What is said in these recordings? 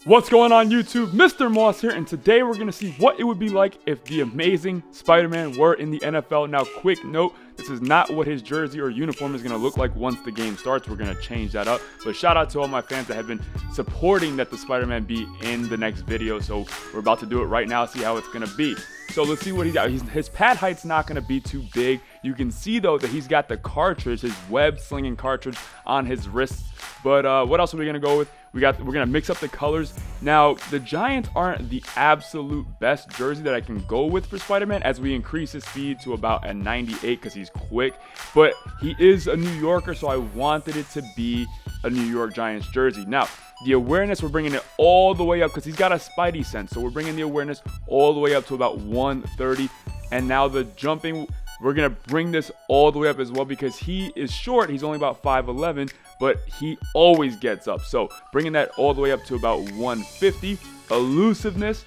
What's going on YouTube? Mr. Moss here, and today we're going to see what it would be like if the amazing Spider-Man were in the NFL. Now, quick note, this is not what his jersey or uniform is going to look like once the game starts. We're going to change that up. But shout out to all my fans that have been supporting that the Spider-Man be in the next video. So we're about to do it right now, see how it's going to be. So let's see what he's got. His pad height's not going to be too big. You can see, though, that he's got the cartridge, his web slinging cartridge on his wrists. But what else are we going to go with? We're going to mix up the colors. Now, the Giants aren't the absolute best jersey that I can go with for Spider-Man, as we increase his speed to about a 98 because he's quick. But he is a New Yorker, so I wanted it to be a New York Giants jersey. Now, the awareness, we're bringing it all the way up because he's got a Spidey sense. So we're bringing the awareness all the way up to about 130. And now the jumping, we're going to bring this all the way up as well because he is short. He's only about 5'11", but he always gets up. So bringing that all the way up to about 150. Elusiveness,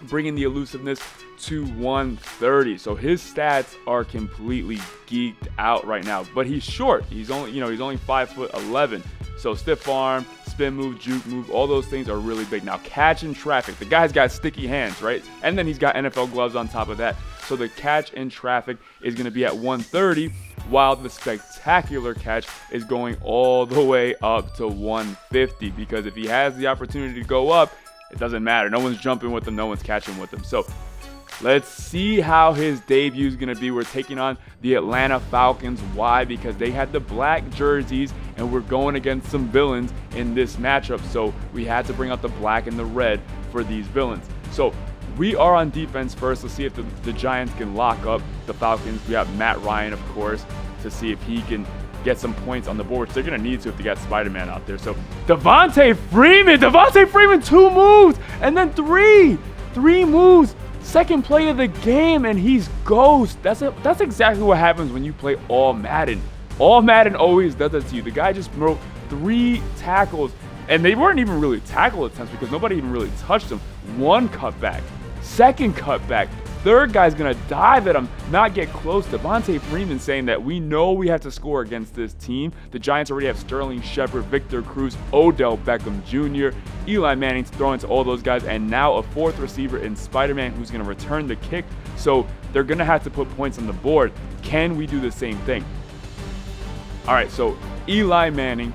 bringing the elusiveness to 130. So his stats are completely geeked out right now. But he's short. He's only 5'11". So stiff arm, spin move, juke move, all those things are really big. Now, catch in traffic. The guy's got sticky hands, right? And then he's got NFL gloves on top of that. So the catch in traffic is going to be at 130, while the spectacular catch is going all the way up to 150. Because if he has the opportunity to go up, it doesn't matter. No one's jumping with him. No one's catching with him. So let's see how his debut is going to be. We're taking on the Atlanta Falcons. Why? Because they had the black jerseys, and we're going against some villains in this matchup. So we had to bring out the black and the red for these villains. So we are on defense first. Let's see if the Giants can lock up the Falcons. We have Matt Ryan, of course, to see if he can get some points on the board. So they're going to need to if they got Spider-Man out there. So Devontae Freeman, 2 moves, and then three moves. Second play of the game, and he's ghost. That's exactly what happens when you play all Madden. All Madden always does that to you. The guy just broke 3 tackles, and they weren't even really tackle attempts because nobody even really touched him. 1 cutback, 2nd cutback, 3rd guy's gonna dive at him, not get close. Devontae Freeman saying that we know we have to score against this team. The Giants already have Sterling Shepard, Victor Cruz, Odell Beckham Jr., Eli Manning throwing to all those guys, and now a 4th receiver in Spider-Man who's gonna return the kick. So they're gonna have to put points on the board. Can we do the same thing? All right, so Eli Manning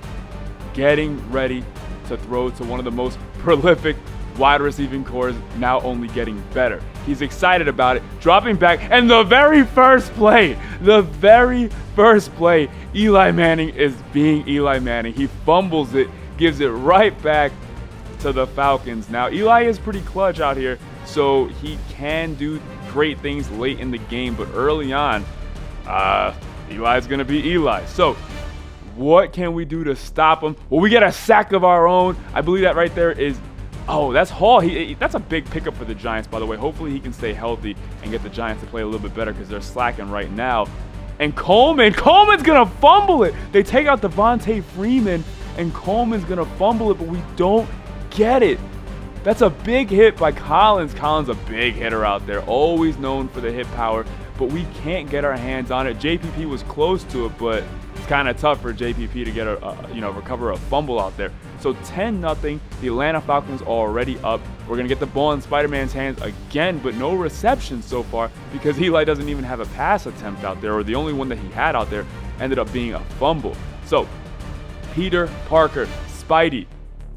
getting ready to throw to one of the most prolific wide receiving cores, now only getting better. He's excited about it, dropping back, and the very first play, Eli Manning is being Eli Manning. He fumbles it, gives it right back to the Falcons. Now, Eli is pretty clutch out here, so he can do great things late in the game, but early on, Eli's going to be Eli. So what can we do to stop him? Well, we get a sack of our own. I believe that right there is, oh, that's Hall. That's a big pickup for the Giants, by the way. Hopefully he can stay healthy and get the Giants to play a little bit better because they're slacking right now. And Coleman's going to fumble it. They take out Devontae Freeman, and Coleman's going to fumble it, but we don't get it. That's a big hit by Collins. Collins, a big hitter out there, always known for the hit power, but we can't get our hands on it. JPP was close to it, but it's kind of tough for JPP to get recover a fumble out there. So 10-0, the Atlanta Falcons are already up. We're going to get the ball in Spider-Man's hands again, but no reception so far because Eli doesn't even have a pass attempt out there, or the only one that he had out there ended up being a fumble. So Peter Parker, Spidey,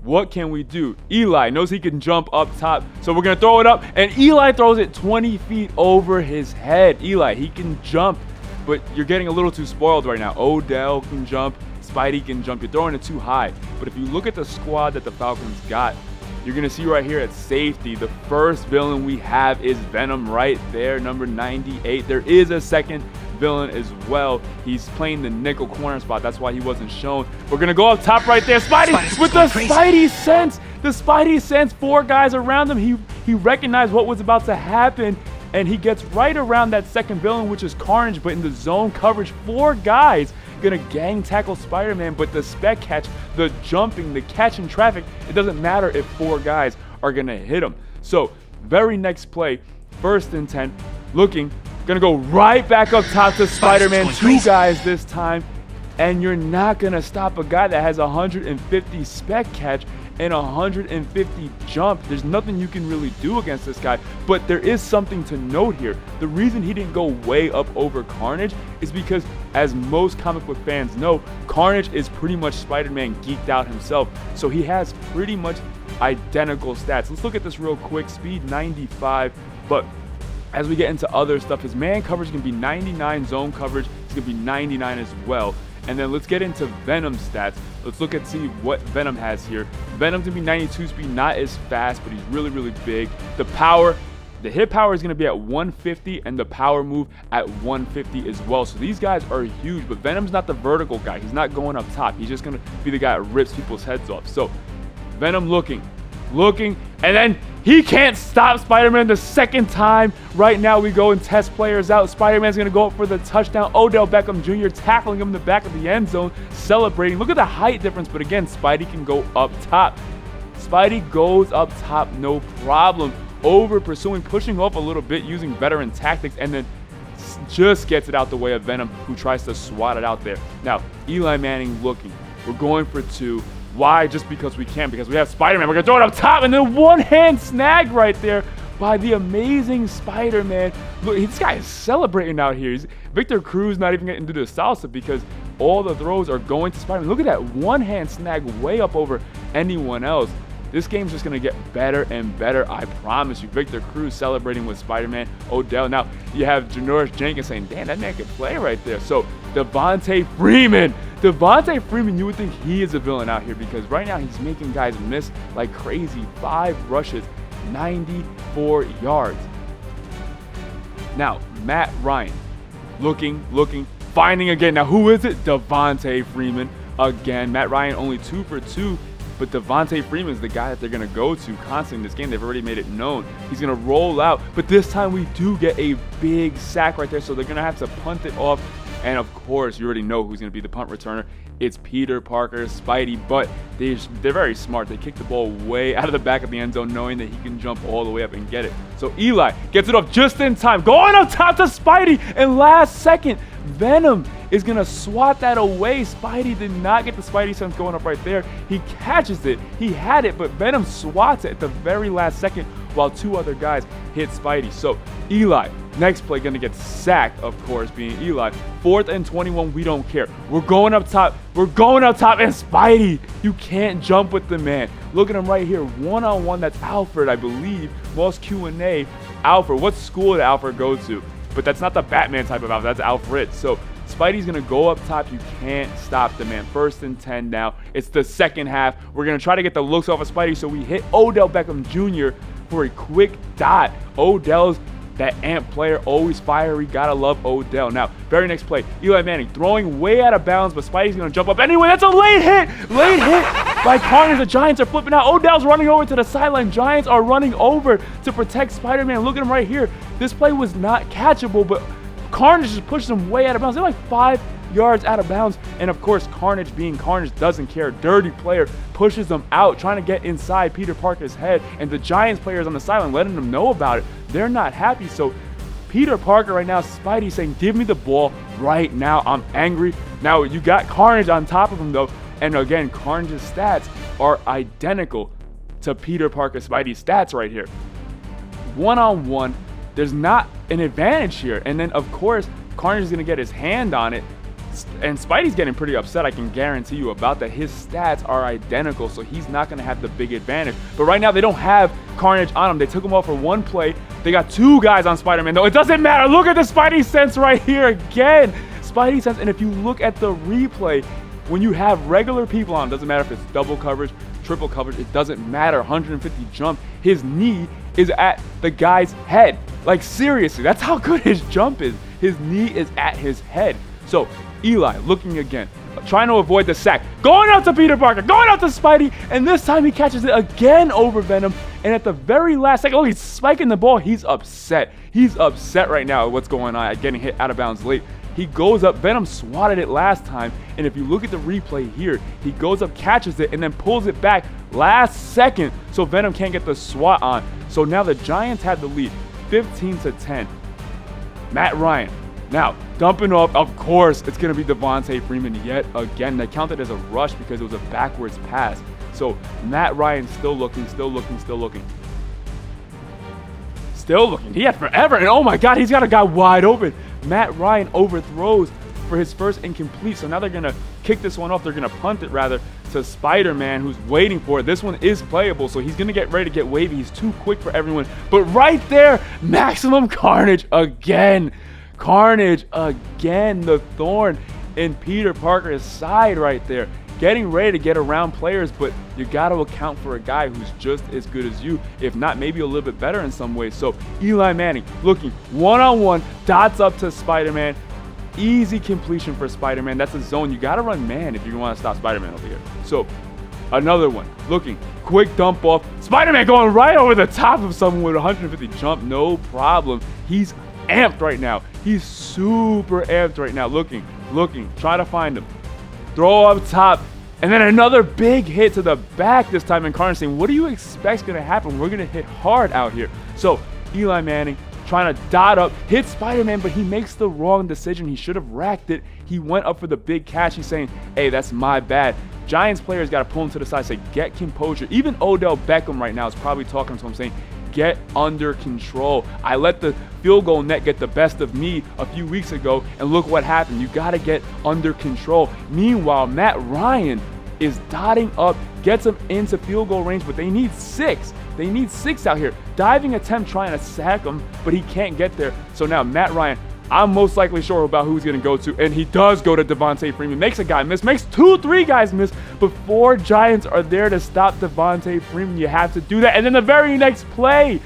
what can we do? Eli knows he can jump up top, so we're going to throw it up, and Eli throws it 20 feet over his head. Eli, he can jump, but you're getting a little too spoiled right now. Odell can jump. Spidey can jump. You're throwing it too high. But if you look at the squad that the Falcons got, you're going to see right here at safety, the first villain we have is Venom right there, number 98. There is a second villain as well. He's playing the nickel corner spot. That's why he wasn't shown. We're going to go up top right there. Spidey with the Spidey sense. The Spidey sense, 4 guys around him. He recognized what was about to happen, and he gets right around that second villain, which is Carnage, but in the zone coverage, 4 guys gonna gang tackle Spider-Man, but the spec catch, the jumping, the catch in traffic, it doesn't matter if 4 guys are gonna hit him. So very next play, 1st and 10, looking, gonna go right back up top to Spider-Man, 2 guys this time, and you're not gonna stop a guy that has 150 spec catch and 150 jump. There's nothing you can really do against this guy, but there is something to note here. The reason he didn't go way up over Carnage is because, as most comic book fans know, Carnage is pretty much Spider-Man geeked out himself, so he has pretty much identical stats. Let's look at this real quick. Speed 95, but as we get into other stuff, his man coverage is going to be 99, zone coverage is going to be 99 as well. And then let's get into Venom stats. Let's look and see what Venom has here. Venom's going to be 92 speed, not as fast, but he's really, really big. The power, the hit power is going to be at 150, and the power move at 150 as well. So these guys are huge, but Venom's not the vertical guy. He's not going up top. He's just going to be the guy that rips people's heads off. So Venom looking, and then he can't stop Spider-Man the second time. Right now we go and test players out. Spider-Man's going to go up for the touchdown. Odell Beckham Jr. tackling him in the back of the end zone, celebrating. Look at the height difference, but again, Spidey can go up top. Spidey goes up top, no problem. Over pursuing, pushing off a little bit, using veteran tactics, and then just gets it out the way of Venom, who tries to swat it out there. Now, Eli Manning looking. We're going for two. Why? Just because we can, because we have Spider-Man. We're going to throw it up top, and then one-hand snag right there by the amazing Spider-Man. Look, this guy is celebrating out here. Victor Cruz not even getting to do the salsa because all the throws are going to Spider-Man. Look at that one-hand snag way up over anyone else. This game's just going to get better and better, I promise you. Victor Cruz celebrating with Spider-Man. Odell. Now, you have Janoris Jenkins saying, damn, that man can play right there. So, Devontae Freeman, you would think he is a villain out here because right now he's making guys miss like crazy. 5 rushes, 94 yards. Now, Matt Ryan, looking, finding again. Now, who is it? Devontae Freeman again. Matt Ryan only 2 for 2. But Devontae Freeman is the guy that they're going to go to constantly in this game. They've already made it known. He's going to roll out. But this time we do get a big sack right there. So they're going to have to punt it off. And, of course, you already know who's going to be the punt returner. It's Peter Parker, Spidey. But they're very smart. They kick the ball way out of the back of the end zone knowing that he can jump all the way up and get it. So Eli gets it off just in time. Going up top to Spidey. And last second, Venom is going to swat that away. Spidey did not get the Spidey sense going up right there. He catches it. He had it, but Venom swats it at the very last second while 2 other guys hit Spidey. So Eli, next play, going to get sacked, of course, being Eli. 4th and 21, we don't care. We're going up top. And Spidey, you can't jump with the man. Look at him right here. One-on-one, that's Alfred, I believe. Most Q&A. Alfred, what school did Alfred go to? But that's not the Batman type of Alfred. That's Alfred. So Spidey's going to go up top. You can't stop the man. 1st and 10 now. It's the second half. We're going to try to get the looks off of Spidey, so we hit Odell Beckham Jr. for a quick dot. Odell's that amp player, always fiery. Gotta love Odell. Now, very next play, Eli Manning throwing way out of bounds, but Spidey's going to jump up anyway. That's a late hit. Late hit by Carnage. The Giants are flipping out. Odell's running over to the sideline. Giants are running over to protect Spider-Man. Look at him right here. This play was not catchable, but Carnage just pushes him way out of bounds. They're like 5 yards out of bounds. And of course, Carnage being Carnage doesn't care. Dirty player pushes them out, trying to get inside Peter Parker's head. And the Giants players on the sideline letting them know about it. They're not happy. So Peter Parker right now, Spidey saying, give me the ball right now. I'm angry. Now you got Carnage on top of him though. And again, Carnage's stats are identical to Peter Parker Spidey's stats right here. One-on-one. There's not an advantage here. And then, of course, Carnage is going to get his hand on it. And Spidey's getting pretty upset, I can guarantee you about that. His stats are identical, so he's not going to have the big advantage. But right now, they don't have Carnage on him. They took him off for 1 play. They got 2 guys on Spider-Man, though. It doesn't matter. Look at the Spidey sense right here again. Spidey sense. And if you look at the replay, when you have regular people on, it doesn't matter if it's double coverage, triple coverage, it doesn't matter. 150 jump. His knee is at the guy's head. Like, seriously, that's how good his jump is. His knee is at his head. So, Eli looking again, trying to avoid the sack. Going out to Peter Parker, going out to Spidey, and this time he catches it again over Venom. And at the very last second, oh, he's spiking the ball. He's upset. He's upset right now at what's going on, at getting hit out of bounds late. He goes up. Venom swatted it last time. And if you look at the replay here, he goes up, catches it, and then pulls it back last second so Venom can't get the swat on. So now the Giants had the lead, 15-10. Matt Ryan. Now, dumping off, of course, it's going to be Devontae Freeman yet again. They counted as a rush because it was a backwards pass. So Matt Ryan still looking. He had forever, and oh my God, he's got a guy wide open. Matt Ryan overthrows for his first incomplete. So now they're going to kick this one off. They're going to punt it rather to Spider-Man, who's waiting for it. This one is playable, so he's going to get ready to get wavy. He's too quick for everyone. But right there, maximum carnage again. The thorn in Peter Parker's side right there. Getting ready to get around players, but you got to account for a guy who's just as good as you, if not maybe a little bit better in some ways. So Eli Manning looking one-on-one, dots up to Spider-Man. Easy completion for Spider-Man. That's a zone. You got to run man if you want to stop Spider-Man over here. So another one. Looking. Quick dump off. Spider-Man going right over the top of someone with 150 jump. No problem. He's amped right now. He's super amped right now. Looking. Try to find him. Throw up top. And then another big hit to the back this time. And Carnage saying, what do you expect is going to happen? We're going to hit hard out here. So Eli Manning trying to dot up, hit Spider-Man, but he makes the wrong decision. He should have racked it. He went up for the big catch. He's saying, hey, that's my bad. Giants players got to pull him to the side, say, get composure. Even Odell Beckham right now is probably talking to him saying, get under control. I let the field goal net get the best of me a few weeks ago, and look what happened. You got to get under control. Meanwhile, Matt Ryan is dotting up, gets him into field goal range, but they need 6. They need 6 out here. Diving attempt trying to sack him, but he can't get there. So now Matt Ryan, I'm most likely sure about who he's going to go to, and he does go to Devontae Freeman. Makes a guy miss, makes 2-3 guys miss, but 4 Giants are there to stop Devontae Freeman. You have to do that. And then the very next play,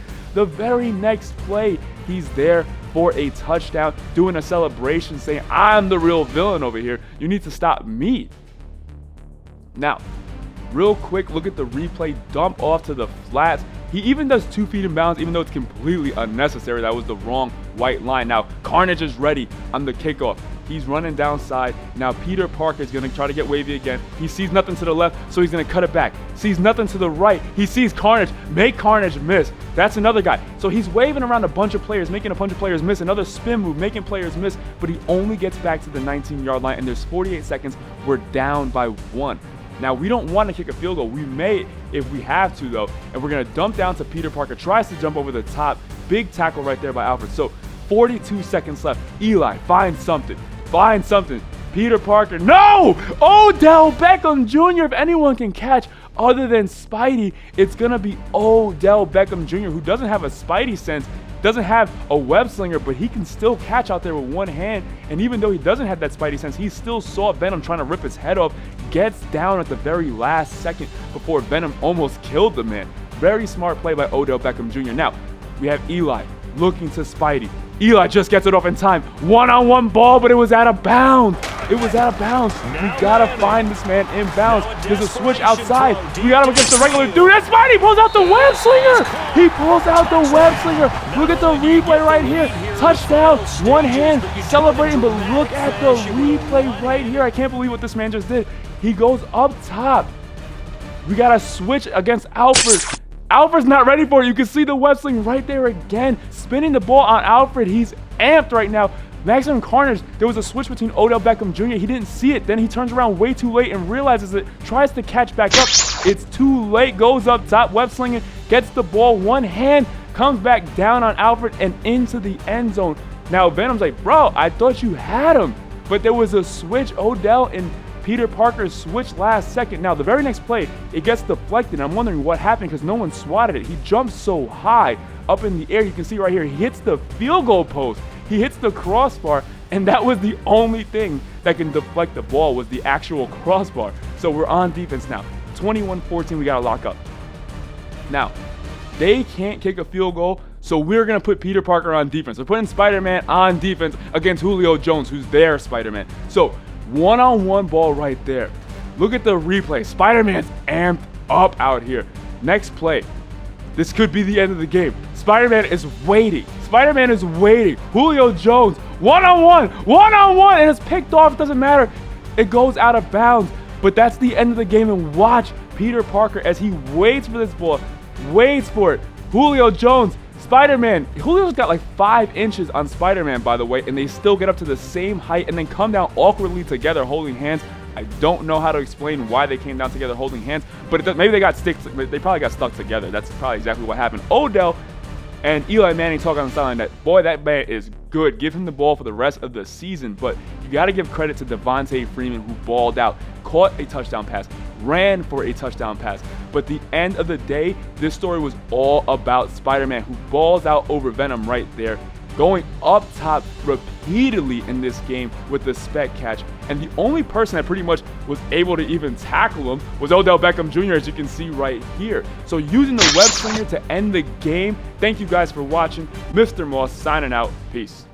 he's there for a touchdown, doing a celebration, saying, I'm the real villain over here. You need to stop me. Now, real quick, look at the replay. Dump off to the flats. He even does 2 feet in bounds, even though it's completely unnecessary. That was the wrong white line. Now, Carnage is ready on the kickoff. He's running downside. Now, Peter Parker is going to try to get wavy again. He sees nothing to the left, so he's going to cut it back. Sees nothing to the right. He sees Carnage. Make Carnage miss. That's another guy. So he's waving around a bunch of players, making a bunch of players miss. Another spin move, making players miss. But he only gets back to the 19-yard line, and there's 48 seconds. We're down by 1. Now, we don't want to kick a field goal. We may if we have to, though. And we're going to dump down to Peter Parker. Tries to jump over the top. Big tackle right there by Alfred. So 42 seconds left. Eli, find something. Peter Parker. No! Odell Beckham Jr. If anyone can catch other than Spidey, it's going to be Odell Beckham Jr., who doesn't have a Spidey sense, doesn't have a web slinger, but he can still catch out there with one hand. And even though he doesn't have that Spidey sense, he still saw Venom trying to rip his head off, gets down at the very last second before Venom almost killed the man. Very smart play by Odell Beckham Jr. Now, we have Eli looking to Spidey. Eli just gets it off in time. One-on-one ball, but it was out of bounds. We gotta find this man in bounds. There's a switch outside. We got him against the regular dude. And Spidey pulls out the web slinger. He pulls out the web slinger. Look at the replay right here. Touchdown, one hand, celebrating, but look at the replay right here. I can't believe what this man just did. He goes up top. We got a switch against Alfred. Alfred's not ready for it. You can see the web sling right there again. Spinning the ball on Alfred. He's amped right now. Maximum Carnage, there was a switch between Odell Beckham Jr. He didn't see it. Then he turns around way too late and realizes it. Tries to catch back up. It's too late. Goes up top. Web slinging. Gets the ball. One hand. Comes back down on Alfred and into the end zone. Now Venom's like, bro, I thought you had him. But there was a switch. Odell and Peter Parker switched last second. Now, the very next play, it gets deflected. I'm wondering what happened because no one swatted it. He jumps so high up in the air. You can see right here, he hits the field goal post. He hits the crossbar, and that was the only thing that can deflect the ball was the actual crossbar. So we're on defense now. 21-14, we got to lock up. Now, they can't kick a field goal, so we're going to put Peter Parker on defense. We're putting Spider-Man on defense against Julio Jones, who's their Spider-Man. So one-on-one ball right there. Look at the replay. Spider-Man's amped up out here. Next play. This could be the end of the game. Spider-Man is waiting. Julio Jones, one-on-one, and it's picked off. It doesn't matter. It goes out of bounds. But that's the end of the game. And watch Peter Parker as he waits for this ball. Waits for it. Julio Jones. Spider-Man, Julio's got like 5 inches on Spider-Man, by the way, and they still get up to the same height and then come down awkwardly together holding hands. I don't know how to explain why they came down together holding hands, but maybe they got sticks. They probably got stuck together. That's probably exactly what happened. Odell and Eli Manning talk on the sideline that, boy, that man is good. Give him the ball for the rest of the season. But you got to give credit to Devontae Freeman, who balled out, caught a touchdown pass, ran for a touchdown pass. But the end of the day, this story was all about Spider-Man, who balls out over Venom right there, going up top repeatedly in this game with the Spec catch. And the only person that pretty much was able to even tackle him was Odell Beckham Jr., as you can see right here. So using the web slinger to end the game. Thank you guys for watching. Mr. Moss signing out. Peace.